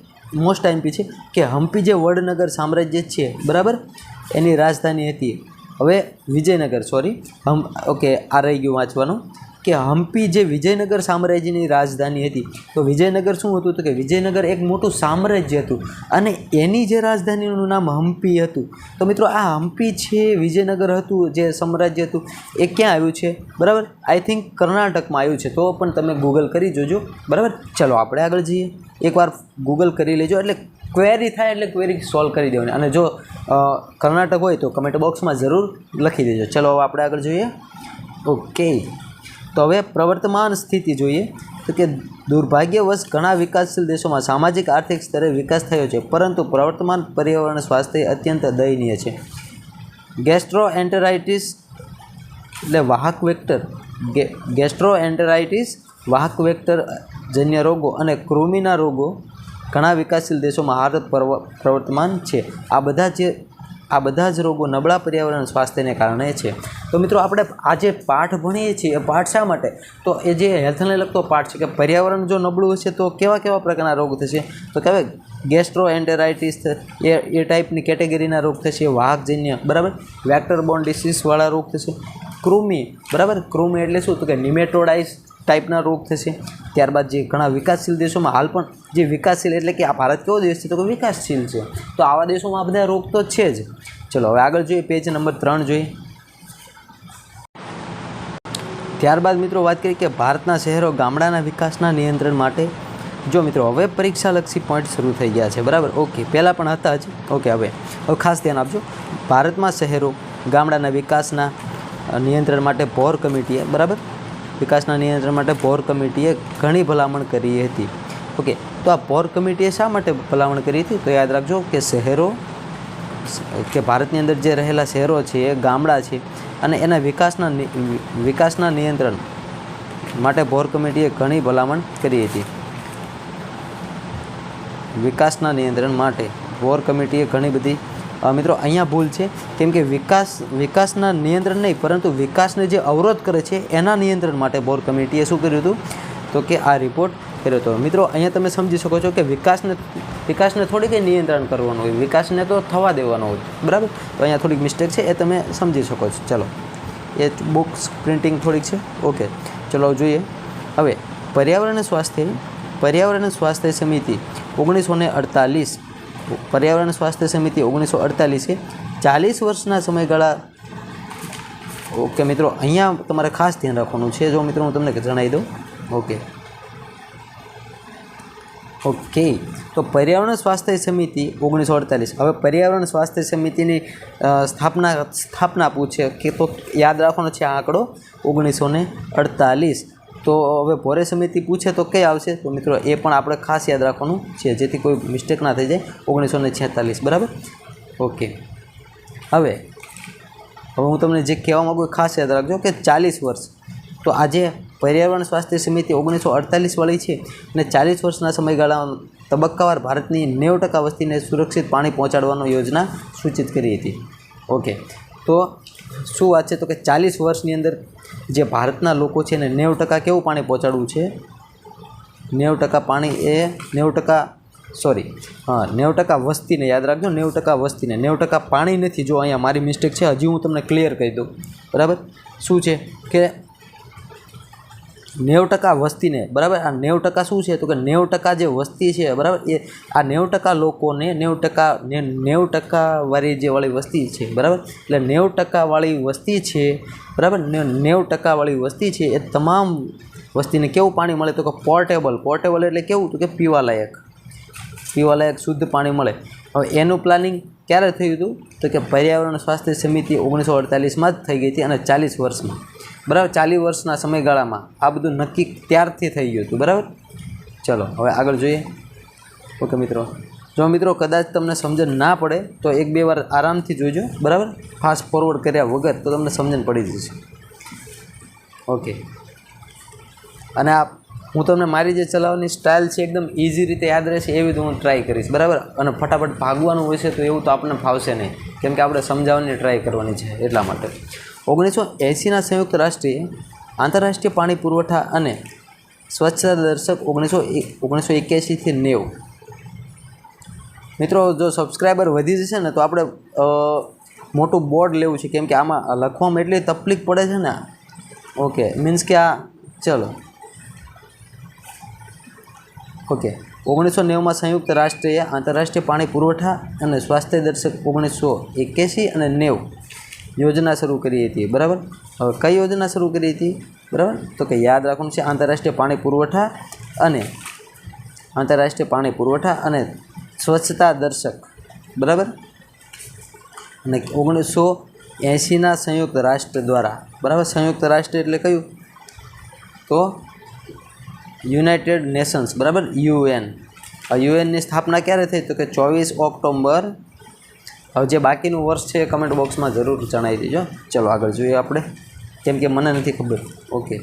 Speaker 1: મોસ્ટ આઈમ્પી છે કે હમ્પી જે વડનગર સામ્રાજ્ય છે, બરાબર, એની રાજધાની હતી. હવે વિજયનગર, ઓકે, આ રહી ગયું વાંચવાનું કે હમ્પી જે વિજયનગર સામ્રાજ્યની રાજધાની હતી. તો વિજયનગર શું હતું? તો કે વિજયનગર એક મોટું સામ્રાજ્ય હતું અને એની જે રાજધાનીનું નામ હમ્પી હતું. તો મિત્રો આ હમ્પી છે, વિજયનગર હતું જે સામ્રાજ્ય હતું, એ ક્યાં આવ્યું છે? બરાબર, આઈ થિંક કર્ણાટકમાં આવ્યું છે. તો પણ તમે ગૂગલ કરી જોજો, બરાબર. ચલો આપણે આગળ જઈએ. એકવાર ગૂગલ કરી લેજો, એટલે ક્વેરી થાય એટલે ક્વેરી સોલ્વ કરી દેવાની. અને જો કર્ણાટક હોય તો કમેન્ટ બોક્સમાં જરૂર લખી દેજો. ચલો હવે આપણે આગળ જોઈએ. ઓકે, તો હવે પ્રવર્તમાન સ્થિતિ જોઈએ તો કે દુર્ભાગ્યવશ ઘણા વિકાસશીલ દેશોમાં સામાજિક આર્થિક સ્તરે વિકાસ થયો છે, પરંતુ પ્રવર્તમાન પર્યાવરણ સ્વાસ્થ્ય અત્યંત દયનીય છે. ગેસ્ટ્રોએન્ટેરાઇટિસ એટલે વાહક વેક્ટર જન્ય રોગો અને કૃમિના રોગો ઘણા વિકાસશીલ દેશોમાં હાલ પ્રવર્તમાન છે. આ બધા જ રોગો નબળા પર્યાવરણ સ્વાસ્થ્યને કારણે છે. તો મિત્રો આપણે આ જે પાઠ ભણીએ છીએ એ પાઠ શા માટે? તો એ જે હેલ્થને લગતો પાઠ છે કે પર્યાવરણ જો નબળું હશે તો કેવા પ્રકારના રોગ થશે? તો કહેવાય ગેસ્ટ્રોએન્ટેરાઇટિસ એ ટાઈપની કેટેગરીના રોગ થશે, વાહકજન્ય, બરાબર, વેક્ટર બોર્ન ડિસીઝવાળા રોગ થશે, કૃમિ, બરાબર. કૃમિ એટલે શું? તો કે નિમેટોડાઇસ ટાઈપના રોગ થશે. ત્યારબાદ જે ઘણા વિકાસશીલ દેશોમાં હાલ પણ જે વિકાસશીલ એટલે કે આ ભારત કેવો દેશ છે? તો કે વિકાસશીલ છે. તો આવા દેશોમાં આ બધા રોગ તો છે જ. ચલો હવે આગળ જોઈએ, પેજ નંબર 3 જોઈએ. ત્યારબાદ મિત્રો વાત કરીએ કે ભારતના શહેરો ગામડાના વિકાસના નિયંત્રણ માટે. જો મિત્રો હવે પરીક્ષાલક્ષી પોઈન્ટ શરૂ થઈ ગયા છે, બરાબર. ઓકે, પહેલાં પણ હતા જ. ઓકે, હવે ખાસ ધ્યાન આપજો. ભારતમાં શહેરો ગામડાના વિકાસના નિયંત્રણ માટે ભોર કમિટીએ, બરાબર, વિકાસના નિયંત્રણ માટે ભોર કમિટીએ ઘણી ભલામણ કરી હતી. ઓકે, તો આ ભોર કમિટીએ શા માટે ભલામણ કરી હતી? તો યાદ રાખજો કે શહેરો કે ભારતની અંદર જે રહેલા શહેરો છે એ ગામડા છે અને એના વિકાસના નિયંત્રણ માટે ભોર કમિટીએ ઘણી ભલામણ કરી હતી. વિકાસના નિયંત્રણ માટે ભોર કમિટીએ ઘણી બધી, મિત્રો અહીંયા ભૂલ છે, કેમ કે વિકાસના નિયંત્રણ નહીં પરંતુ વિકાસને જે અવરોધ કરે છે એના નિયંત્રણ માટે ભોર કમિટીએ શું કર્યું હતું? તો કે આ રિપોર્ટ કર્યો હતો. મિત્રો અહીંયા તમે સમજી શકો છો કે વિકાસને વિકાસને થોડી કંઈ નિયંત્રણ કરવાનું હોય, વિકાસને તો થવા દેવાનો હોય, બરાબર. તો અહીંયા થોડીક મિસ્ટેક છે, એ તમે સમજી શકો છો. ચલો, એ બુક્સ પ્રિન્ટિંગ થોડીક છે. ઓકે, ચલો જોઈએ. હવે પર્યાવરણ સ્વાસ્થ્ય સમિતિ 1948, પર્યાવરણ સ્વાસ્થ્ય સમિતિ 1948 40 વર્ષના સમયગાળા. ઓકે મિત્રો, અહીંયા તમારે ખાસ ધ્યાન રાખવાનું છે. જો મિત્રો હું તમને જણાવી દઉં. ઓકે, તો પર્યાવરણ સ્વાસ્થ્ય સમિતિ 1948. હવે પર્યાવરણ સ્વાસ્થ્ય સમિતિની સ્થાપના પૂછે કે તો યાદ રાખવાનો છે આ આંકડો 1948. તો હવે ભોરે સમિતિ પૂછે તો કઈ આવશે? તો મિત્રો એ પણ આપણે ખાસ યાદ રાખવાનું છે, જેથી કોઈ મિસ્ટેક ના થઈ જાય. 1946, બરાબર. ઓકે, હવે હું તમને જે કહેવા માગું ખાસ યાદ રાખજો કે 40 વર્ષ. તો આજે પર્યાવરણ સ્વાસ્થ્ય સમિતિ 1948 વાળી છે અને 40 વર્ષના સમયગાળામાં તબક્કાવાર ભારતની 90% વસ્તીને સુરક્ષિત પાણી પહોંચાડવાની યોજના સૂચિત કરી હતી. ઓકે, તો શું વાત છે? તો કે 40 વર્ષની અંદર જે ભારતના લોકો છે ને 90% કેવું પાણી પહોંચાડવું છે? 90% પાણી એ 90% વસ્તીને યાદ રાખજો. 90% વસ્તીને, 90% પાણી નથી. જો અહીંયા મારી મિસ્ટેક છે, હજી હું તમને ક્લિયર કહી દઉં, બરાબર. શું છે કે 90% વસ્તીને, બરાબર. આ 90% શું છે? તો કે 90% જે વસ્તી છે, બરાબર, એ આ 90% લોકોને 90% વાળી જે વાળી વસ્તી છે, બરાબર. એટલે 90% વાળી વસ્તી છે, બરાબર. 90% વાળી વસ્તી છે એ તમામ વસ્તીને કેવું પાણી મળે? તો કે પોર્ટેબલ એટલે કેવું? તો કે પીવાલાયક શુદ્ધ પાણી મળે. હવે એનું પ્લાનિંગ ક્યારે થયું હતું? તો કે પર્યાવરણ સ્વાસ્થ્ય સમિતિ 1948માં જ થઈ ગઈ હતી અને 40 વર્ષમાં, બરાબર. 40 વર્ષના સમયગાળામાં આ બધું નક્કી ત્યારથી થઈ ગયું હતું, બરાબર. ચલો હવે આગળ જોઈએ. ઓકે મિત્રો, જો મિત્રો કદાચ તમને સમજણ ના પડે તો 1-2 વાર આરામથી જોઈજો, બરાબર. ફાસ્ટ ફોરવર્ડ કર્યા વગર, તો તમને સમજણ પડી જશે. ઓકે, અને આ હું તમને મારી જે ચલાવવાની સ્ટાઇલ છે એકદમ ઇઝી રીતે યાદ રહેશે એવી તો હું ટ્રાય કરીશ, બરાબર. અને ફટાફટ ભાગવાનું હોય છે તો એવું તો આપણને ફાવશે નહીં, કેમ કે આપણે સમજાવવાની ટ્રાય કરવાની છે એટલા માટે. 1980ના સંયુક્ત રાષ્ટ્રીય આંતરરાષ્ટ્રીય પાણી પુરવઠા અને સ્વચ્છતા દર્શક 1981થી 90. મિત્રો જો સબસ્ક્રાઈબર વધી જશે ને તો આપણે મોટું બોર્ડ લેવું છે, કેમ કે આમાં લખવામાં એટલી તકલીફ પડે છે ને. ઓકે, મીન્સ કે આ ચલો. ઓકે, 1990માં સંયુક્ત રાષ્ટ્રીય આંતરરાષ્ટ્રીય પાણી પુરવઠા અને સ્વાસ્થ્ય દર્શક 1981 અને 90 યોજના શરૂ કરી હતી, બરાબર. હવે કઈ યોજના શરૂ કરી હતી? બરાબર, તો કે યાદ રાખવાનું છે આંતરરાષ્ટ્રીય પાણી પુરવઠા અને સ્વચ્છતા દર્શક, બરાબર. અને 1980ના સંયુક્ત રાષ્ટ્ર દ્વારા, બરાબર. સંયુક્ત રાષ્ટ્ર એટલે કયું? તો યુનાઇટેડ નેશન્સ, બરાબર, UN. યુએનની સ્થાપના ક્યારે થઈ? તો કે 24 ઓક્ટોબર. હવે જે બાકીનું વર્ષ છે એ કમેન્ટ બોક્સમાં જરૂર જણાવી દેજો. ચલો આગળ જોઈએ આપણે, કેમ કે મને નથી ખબર. ઓકે,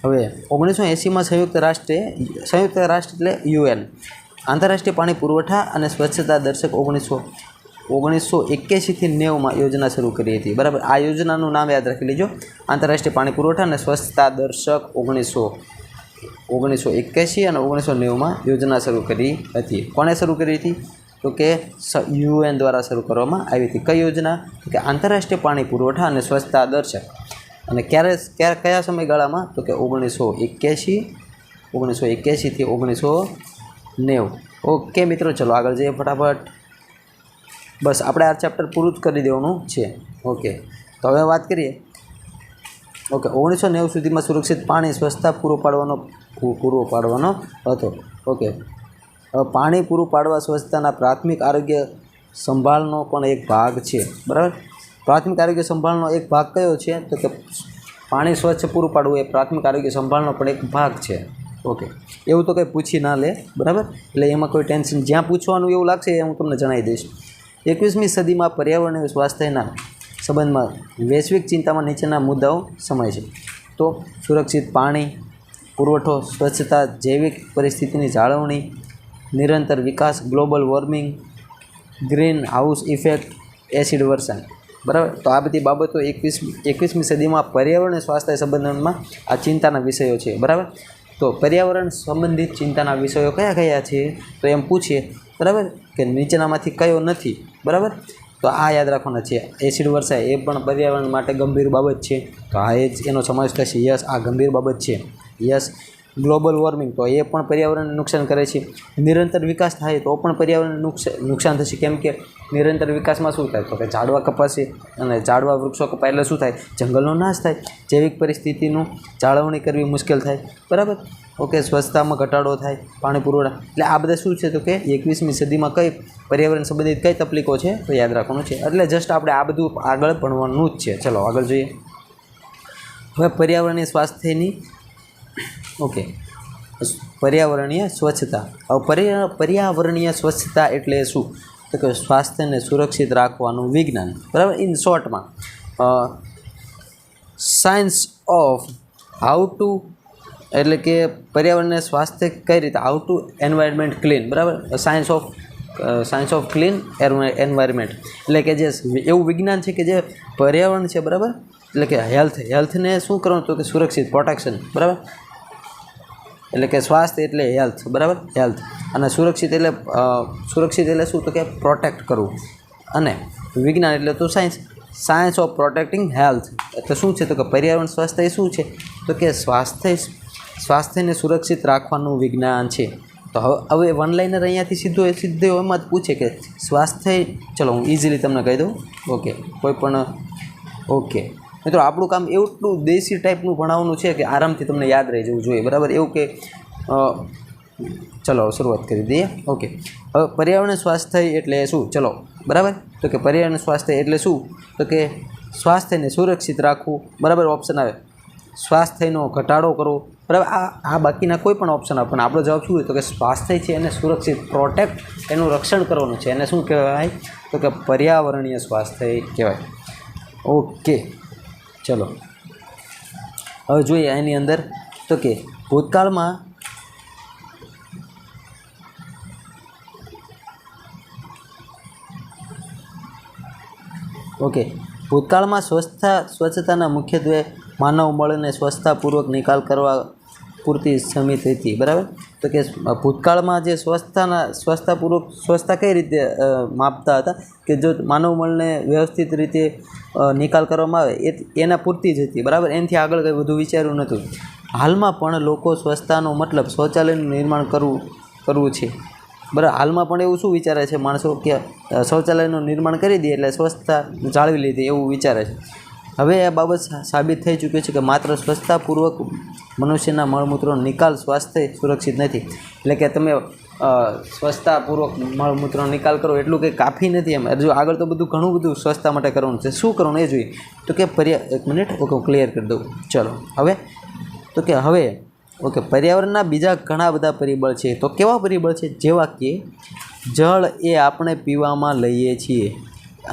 Speaker 1: હવે 1980માં સંયુક્ત રાષ્ટ્ર એટલે UN આંતરરાષ્ટ્રીય પાણી પુરવઠા અને સ્વચ્છતા દર્શક 1981થી 90માં યોજના શરૂ કરી હતી, બરાબર. આ યોજનાનું નામ યાદ રાખી લેજો, આંતરરાષ્ટ્રીય પાણી પુરવઠા અને સ્વચ્છતા દર્શક 1981 અને 1990માં યોજના શરૂ કરી હતી. કોણે શરૂ કરી હતી? તો કે UN દ્વારા શરૂ કરવામાં આવી હતી. કઈ યોજના? તો કે આંતરરાષ્ટ્રીય પાણી પુરવઠા અને સ્વચ્છતા દર્શક. અને કયા સમયગાળામાં? તો કે 1981થી 1990. ઓકે મિત્રો, ચલો આગળ જઈએ ફટાફટ. બસ આપણે આ ચેપ્ટર પૂરું જ કરી દેવાનું છે. ઓકે, તો હવે વાત કરીએ. ઓકે, 1990 સુધીમાં સુરક્ષિત પાણી સ્વચ્છતા પૂરો પાડવાનો હતો. ઓકે, પાણી પૂરું પાડવા સ્વચ્છતાના પ્રાથમિક આરોગ્ય સંભાળનો પણ એક ભાગ છે, બરાબર. પ્રાથમિક આરોગ્ય સંભાળનો એક ભાગ કયો છે? તો કે પાણી સ્વચ્છ પૂરું પાડવું એ પ્રાથમિક આરોગ્ય સંભાળનો પણ એક ભાગ છે. ઓકે, એવું તો કંઈ પૂછી ના લે, બરાબર. એટલે એમાં કોઈ ટેન્શન, જ્યાં પૂછવાનું એવું લાગશે એ હું તમને જણાવી દઈશ. 21મી સદીમાં પર્યાવરણ અને સ્વાસ્થ્યના સંબંધમાં વૈશ્વિક ચિંતામાં નીચેના મુદ્દાઓ સમાય છે. તો સુરક્ષિત પાણી પુરવઠો, સ્વચ્છતા, જૈવિક પરિસ્થિતિની જાળવણી, નિરંતર વિકાસ, global warming, greenhouse effect, acid વર્ષા, બરાબર. તો આ બધી બાબતો 21મી સદીમાં પર્યાવરણ અને સ્વાસ્થ્ય સંબંધોમાં આ ચિંતાના વિષયો છે, બરાબર. તો પર્યાવરણ સંબંધિત ચિંતાના વિષયો કયા કયા છે તો એમ પૂછીએ, બરાબર, કે નીચેનામાંથી કયો નથી, બરાબર. તો આ યાદ રાખવાના છે. એસિડ વર્ષા એ પણ પર્યાવરણ માટે ગંભીર બાબત છે, તો આ એ જ એનો સમાવેશ થશે. યસ, આ ગંભીર બાબત છે. યસ. ગ્લોબલ વોર્મિંગ તો એ પણ પર્યાવરણને નુકસાન કરે છે. નિરંતર વિકાસ થાય તો પણ પર્યાવરણને નુકસાન થશે, કેમ કે નિરંતર વિકાસમાં શું થાય તો કે ઝાડવા કપાશે, અને ઝાડવા વૃક્ષો કપાય એટલે શું થાય, જંગલનો નાશ થાય, જૈવિક પરિસ્થિતિનું જાળવણી કરવી મુશ્કેલ થાય, બરાબર. ઓકે. સ્વચ્છતામાં ઘટાડો થાય, પાણી પુરવઠા, એટલે આ બધા શું છે તો કે 21મી સદીમાં કઈ પર્યાવરણ સંબંધિત કઈ તકલીફો છે તો યાદ રાખવાનું છે. એટલે જસ્ટ આપણે આ બધું આગળ ભણવાનું જ છે. ચલો આગળ જોઈએ. હવે પર્યાવરણીય સ્વાસ્થ્યની ઓકે પર્યાવરણીય સ્વચ્છતા. હવે પર્યાવરણીય સ્વચ્છતા એટલે શું તો કે સ્વાસ્થ્યને સુરક્ષિત રાખવાનું વિજ્ઞાન, બરાબર. ઇન શોર્ટમાં સાયન્સ ઓફ હાઉ ટુ, એટલે કે પર્યાવરણને સ્વાસ્થ્ય કઈ રીતે, હાઉ ટુ એન્વાયરમેન્ટ ક્લીન, બરાબર. સાયન્સ ઓફ ક્લીન એન્વાયરમેન્ટ, એટલે કે જે એવું વિજ્ઞાન છે કે જે પર્યાવરણ છે, બરાબર, એટલે કે હેલ્થને શું કરવાનું તો કે સુરક્ષિત, પ્રોટેક્શન, બરાબર. એટલે કે સ્વાસ્થ્ય એટલે હેલ્થ, બરાબર, હેલ્થ, અને સુરક્ષિત એટલે શું તો કે પ્રોટેક્ટ કરવું, અને વિજ્ઞાન એટલે તો સાયન્સ ઓફ પ્રોટેક્ટિંગ હેલ્થ. એટલે શું છે તો કે પર્યાવરણ સ્વાસ્થ્ય એ શું છે તો કે સ્વાસ્થ્યને સુરક્ષિત રાખવાનું વિજ્ઞાન છે. તો હવે વન લાઇનર અહીંયાથી સીધો એમાં જ પૂછે કે સ્વાસ્થ્ય, ચલો હું ઇઝીલી તમને કહી દઉં. ઓકે. કોઈ પણ ઓકે મિત્રો, આપણું કામ એટલું દેશી ટાઈપનું ભણાવવાનું છે કે આરામથી તમને યાદ રહી જવું જોઈએ, બરાબર. એવું કે ચલો શરૂઆત કરી દઈએ. ઓકે. હવે પર્યાવરણ સ્વાસ્થ્ય એટલે શું, ચલો, બરાબર. તો કે પર્યાવરણ સ્વાસ્થ્ય એટલે શું તો કે સ્વાસ્થ્યને સુરક્ષિત રાખવું, બરાબર. ઓપ્શન આવે સ્વાસ્થ્યનો ઘટાડો કરવો, બરાબર. આ બાકીના કોઈ પણ ઓપ્શન આવે, પણ આપણો જવાબ શું હોય તો કે સ્વાસ્થ્ય છે એને સુરક્ષિત, પ્રોટેક્ટ, એનું રક્ષણ કરવાનું છે, એને શું કહેવાય તો કે પર્યાવરણીય સ્વાસ્થ્ય કહેવાય. ઓકે. ચલો હવે જોઈએ એની અંદર તો કે ભૂતકાળમાં સ્વચ્છતાના મુખ્યત્વે માનવ મળને સ્વચ્છતાપૂર્વક નિકાલ કરવા પૂરતી સીમિત હતી, બરાબર. તો કે ભૂતકાળમાં જે સ્વચ્છતા કઈ રીતે માપતા હતા કે જો માનવ મળને વ્યવસ્થિત રીતે નિકાલ કરવામાં આવે એના પૂરતી જ હતી, બરાબર. એનાથી આગળ કંઈ વધુ વિચાર્યું નહોતું. હાલમાં પણ લોકો સ્વચ્છતાનો મતલબ શૌચાલયનું નિર્માણ કરવું છે, બરાબર. હાલમાં પણ એવું શું વિચારે છે માણસો કે શૌચાલયનું નિર્માણ કરી દે એટલે સ્વચ્છતા જાળવી લીધી એવું વિચારે છે. હવે આ બાબત સાબિત થઈ ચૂક્યું છે કે માત્ર સ્વચ્છતાપૂર્વક મનુષ્યના મળમૂત્રનો નિકાલ સ્વાસ્થ્ય સુરક્ષિત નથી. એટલે કે તમે સ્વચ્છતાપૂર્વક મળમૂત્રનો નિકાલ કરો એટલું કંઈ કાફી નથી. એમ જો આગળ તો બધું ઘણું બધું સ્વચ્છતા માટે કરવાનું છે. શું કરવાનું એ જોઈએ તો કે એક મિનિટ, ઓકે, હું ક્લિયર કરી દઉં. ચલો હવે તો કે ઓકે પર્યાવરણના બીજા ઘણા બધા પરિબળ છે. તો કેવા પરિબળ છે? જેવા કે જળ એ આપણે પીવામાં લઈએ છીએ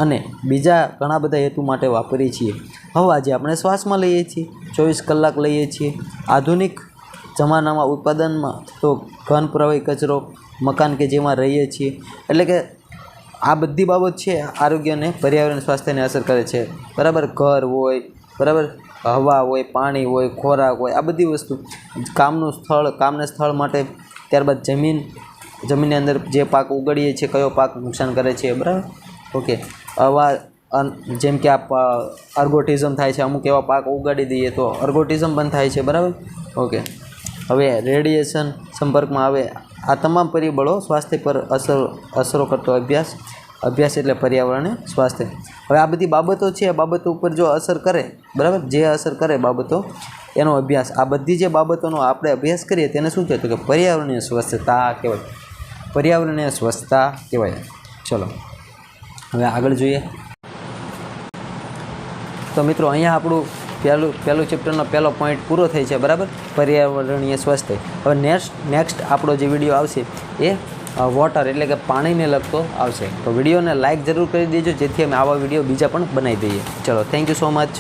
Speaker 1: અને બીજા ઘણા બધા હેતુ માટે વાપરીએ છીએ. હવા જે આપણે શ્વાસમાં લઈએ છીએ, 24 કલાક લઈએ છીએ. આધુનિક જમાનામાં ઉત્પાદનમાં તો ઘન પ્રવાહી કચરો, મકાન કે જેમાં રહીએ છીએ. એટલે કે આ બધી બાબત છે આરોગ્યને, પર્યાવરણ સ્વાસ્થ્યને અસર કરે છે, બરાબર. ઘર હોય, બરાબર, હવા હોય, પાણી હોય, ખોરાક હોય, આ બધી વસ્તુ, કામના સ્થળ માટે, ત્યારબાદ જમીનની અંદર જે પાક ઉગાડીએ છીએ કયો પાક નુકસાન કરે છે, બરાબર. ઓકે. હવા જેમ કે અર્ગોટિઝમ થાય છે, અમુક એવા પાક ઉગાડી દઈએ તો અર્ગોટિઝમ બંધ થાય છે, બરાબર. ઓકે. હવે રેડિયેશન સંપર્કમાં આવે. આ તમામ પરિબળો સ્વાસ્થ્ય પર અસરો કરતો અભ્યાસ એટલે પર્યાવરણ સ્વાસ્થ્ય. હવે આ બધી બાબતો છે, આ બાબતો ઉપર જો અસર કરે, બરાબર, જે અસર કરે બાબતો એનો અભ્યાસ, આ બધી જે બાબતોનો આપણે અભ્યાસ કરીએ તેને શું કહેવાય તો કે પર્યાવરણીય સ્વચ્છતા કહેવાય. પર્યાવરણીય સ્વચ્છતા કહેવાય. ચલો હવે આગળ જોઈએ. તો મિત્રો અહીંયા આપણું પહેલું ચેપ્ટરનો પહેલો પોઈન્ટ પૂરો થાય છે, બરાબર, પર્યાવરણીય સ્વાસ્થ્ય. હવે નેક્સ્ટ આપણો જે વિડીયો આવશે એ વોટર એટલે કે પાણીને લગતો આવશે. તો વિડીયોને લાઇક જરૂર કરી દેજો જેથી અમે આવા વિડીયો બીજા પણ બનાવી દઈએ. ચલો, થેન્ક યુ સો મચ.